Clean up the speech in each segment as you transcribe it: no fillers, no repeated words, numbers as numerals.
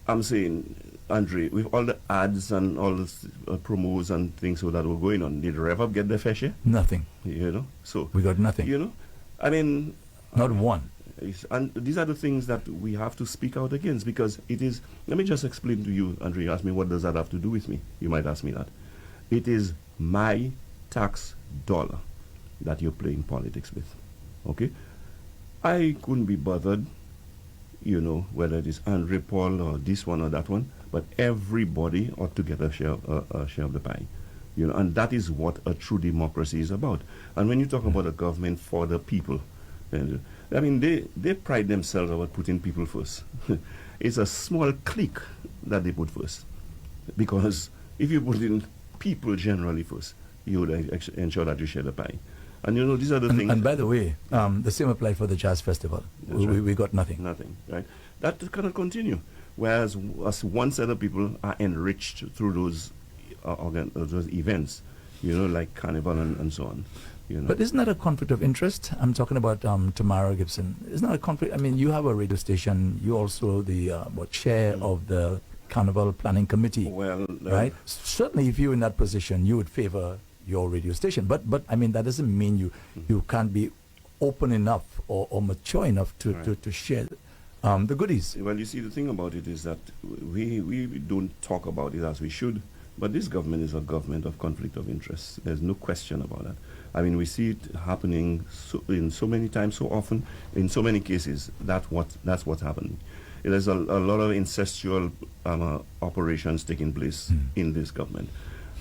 I'm saying, Andre, with all the ads and all the promos and things so that were going on, did Rev Up get their fair share? Nothing. You know, so We got nothing. you know, I mean, Not one. and these are the things that we have to speak out against because it is. Let me just explain to you, Andre. You ask me what does that have to do with me? You might ask me that. It is my tax dollar that you're playing politics with. Okay, I couldn't be bothered, you know, whether it is Andre Paul or this one or that one, but everybody ought to get a share of the pie. You know, and that is what a true democracy is about. And when you talk about a government for the people, I mean, they pride themselves about putting people first. It's a small clique that they put first. Because if you put in people generally first, you would ensure that you share the pie. And you know, these are the things. And by the way, the same applied for the Jazz Festival. We got nothing. Nothing, right? That cannot continue. Whereas one set of people are enriched through those events, you know, like Carnival and so on. You know. But isn't that a conflict of interest? I'm talking about Tamara Gibson. Isn't that a conflict? I mean, you have a radio station. You also the chair of the Carnival Planning Committee. Well, right? Certainly, if you're in that position, you would favor your radio station. But I mean, that doesn't mean you can't be open enough or mature enough to share the goodies. Well, you see, the thing about it is that we don't talk about it as we should. But this government is a government of conflict of interest. There's no question about that. I mean, we see it happening in so many times, so often, in so many cases. That's what's happening. There's a lot of incestual operations taking place in this government.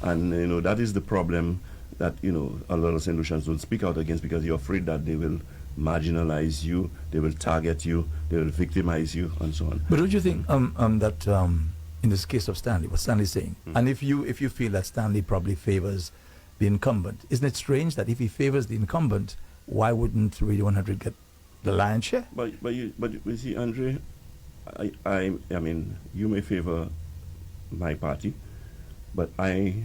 And, you know, that is the problem that, you know, a lot of St. Lucians don't speak out against because you're afraid that they will marginalize you, they will target you, they will victimize you, and so on. But don't you think that in this case of Stanley, what Stanley's saying, and if you feel that Stanley probably favors the incumbent, isn't it strange that if he favors the incumbent, why wouldn't Radio 100 get the lion's share? But you see, Andre, I mean, you may favor my party, but I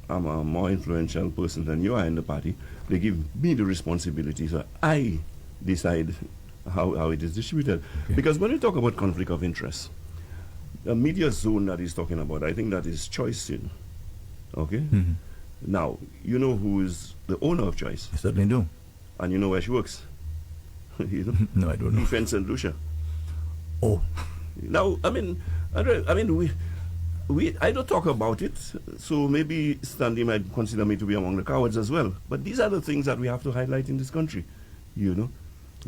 am a more influential person than you are in the party. They give me the responsibility, so I decide how it is distributed. Okay. Because when we talk about conflict of interest, the media zone that he's talking about, I think that is Choice in. Okay? Mm-hmm. Now, you know who is the owner of Choice? I certainly do. And you know where she works? You know? No, I don't know. Defense and Lucia. Oh. Now, I mean, I don't talk about it, so maybe Stanley might consider me to be among the cowards as well. But these are the things that we have to highlight in this country, you know.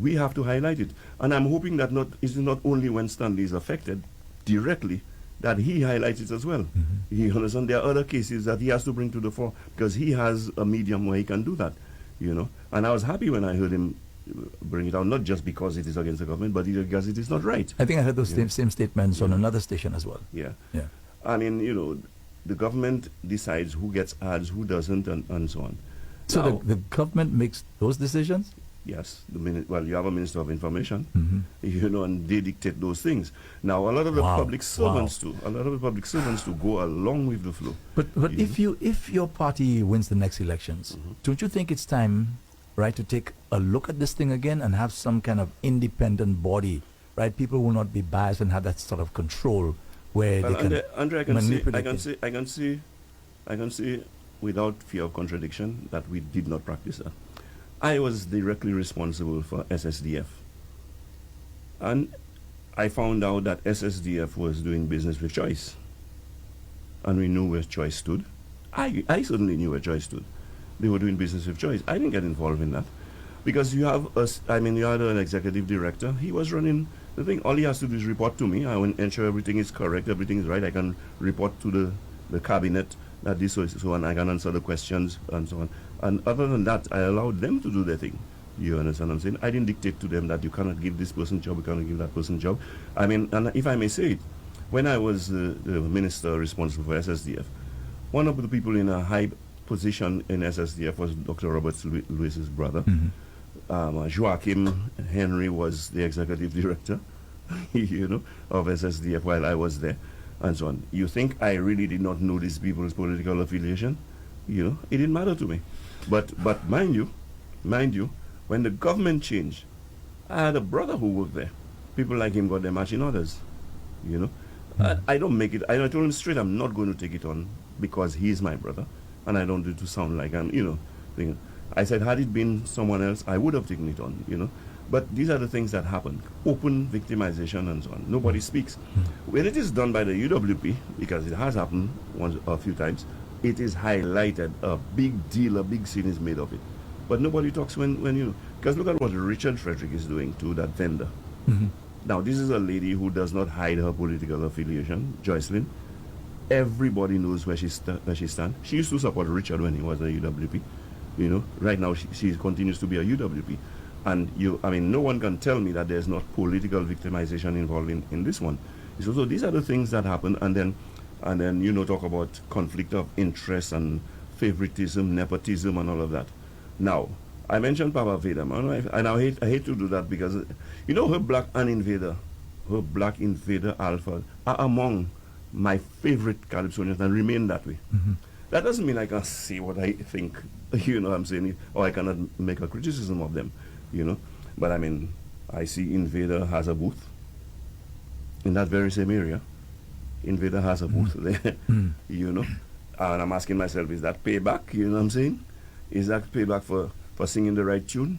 We have to highlight it. And I'm hoping that it's not only when Stanley is affected directly, that he highlights it as well. Mm-hmm. You understand? There are other cases that he has to bring to the fore because he has a medium where he can do that, you know. And I was happy when I heard him bring it out, not just because it is against the government, but because it is not right. I think I heard those same statements on another station as well. Yeah. Yeah. I mean, you know, the government decides who gets ads, who doesn't, and so on. So now, the government makes those decisions? Yes. You have a Minister of Information, you know, and they dictate those things. Now, a lot of the public servants too go along with the flow. But if your party wins the next elections, don't you think it's time, right, to take a look at this thing again and have some kind of independent body, right? People will not be biased and have that sort of control where they can Andre, I can say without fear of contradiction that we did not practice that. I was directly responsible for SSDF. And I found out that SSDF was doing business with Choice. And we knew where Choice stood. I certainly knew where Choice stood. They were doing business with Choice. I didn't get involved in that. Because you had an executive director. He was running the thing. All he has to do is report to me. I will ensure everything is correct, everything is right. I can report to the cabinet that this was so, and I can answer the questions and so on. And other than that, I allowed them to do their thing. You understand what I'm saying? I didn't dictate to them that you cannot give this person job, you cannot give that person job. I mean, and if I may say it, when I was the minister responsible for SSDF, one of the people in a high position in SSDF was Dr. Robert Lewis's brother. Joachim Henry was the executive director, you know, of SSDF while I was there, and so on. You think I really did not know these people's political affiliation? You know, it didn't matter to me. But mind you, when the government changed, I had a brother who worked there. People like him got their matching orders, you know. I don't make it. I told him straight, I'm not going to take it on because he's my brother, and I don't do it to sound like I'm, thinking. I said, had it been someone else, I would have taken it on. But these are the things that happen. Open victimization and so on. Nobody speaks. When it is done by the UWP, because it has happened a few times, it is highlighted. A big deal, a big scene is made of it. But nobody talks when because look at what Richard Frederick is doing to that vendor. Now, this is a lady who does not hide her political affiliation, Joycelyn. Everybody knows where she stands. She used to support Richard when he was a UWP. Right now she continues to be a UWP. And no one can tell me that there's not political victimization involved in this one. So these are the things that happen, and then talk about conflict of interest and favoritism, nepotism, and all of that. Now, I mentioned Papa Vader, and I hate to do that because her Black Invader Alpha are among my favorite Calypsonians and remain that way. That doesn't mean I can say what I think, I'm saying, or I cannot make a criticism of them. But I see Invader has a booth in that very same area. Invader has a booth there, and I'm asking myself, is that payback? You know what I'm saying? Is that payback for singing the right tune?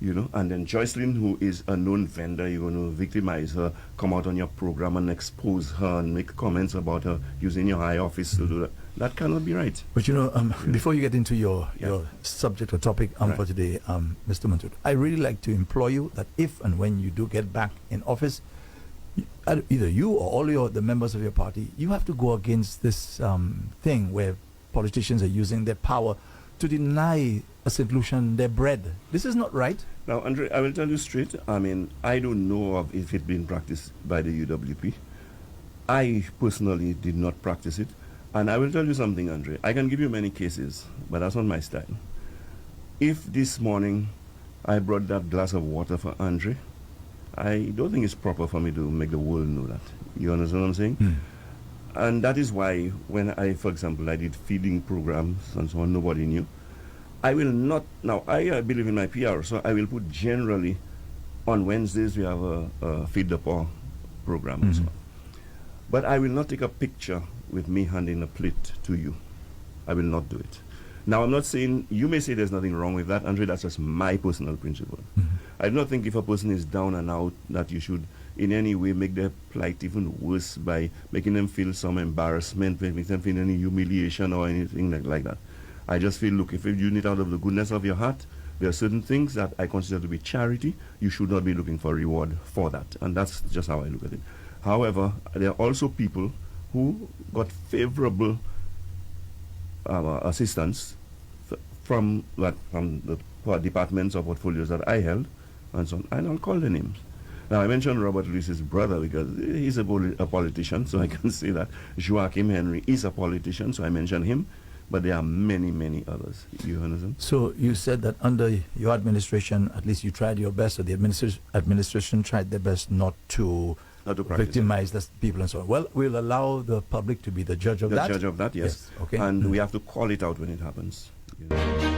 And then Joycelyn, who is a known vendor, you're going to victimize her, come out on your program and expose her and make comments about her using your high office to do that. That cannot be right. But before you get into your subject or topic for today, Mr. Montoute, I really like to implore you that if and when you do get back in office, either you or all the members of your party, you have to go against this thing where politicians are using their power to deny a St. Lucian their bread. This is not right. Now, Andre, I will tell you straight, I don't know of if it's been practiced by the UWP. I personally did not practice it. And I will tell you something, Andre. I can give you many cases, but that's not my style. If this morning I brought that glass of water for Andre, I don't think it's proper for me to make the world know that. You understand what I'm saying? And that is why when for example, I did feeding programs and so on, nobody knew. I will not, now I believe in my PR, so I will put generally on Wednesdays we have a Feed the Poor program and so on. But I will not take a picture with me handing a plate to you. I will not do it. Now, I'm not saying, you may say there's nothing wrong with that, Andre, that's just my personal principle. I do not think if a person is down and out that you should in any way make their plight even worse by making them feel some embarrassment, making them feel any humiliation or anything like that. I just feel, look, if you do it out of the goodness of your heart, there are certain things that I consider to be charity. You should not be looking for reward for that. And that's just how I look at it. However, there are also people who got favorable assistance from the departments or portfolios that I held, and so on. And I'll call the names. Now, I mentioned Robert Lewis's brother because he's a politician, so I can say that. Joachim Henry is a politician, so I mentioned him. But there are many, many others. You understand? So you said that under your administration, at least you tried your best, or the administration tried their best not to victimize the people and so on. Well, we'll allow the public to be the judge of that. The judge of that, yes. Okay. And we have to call it out when it happens. You know?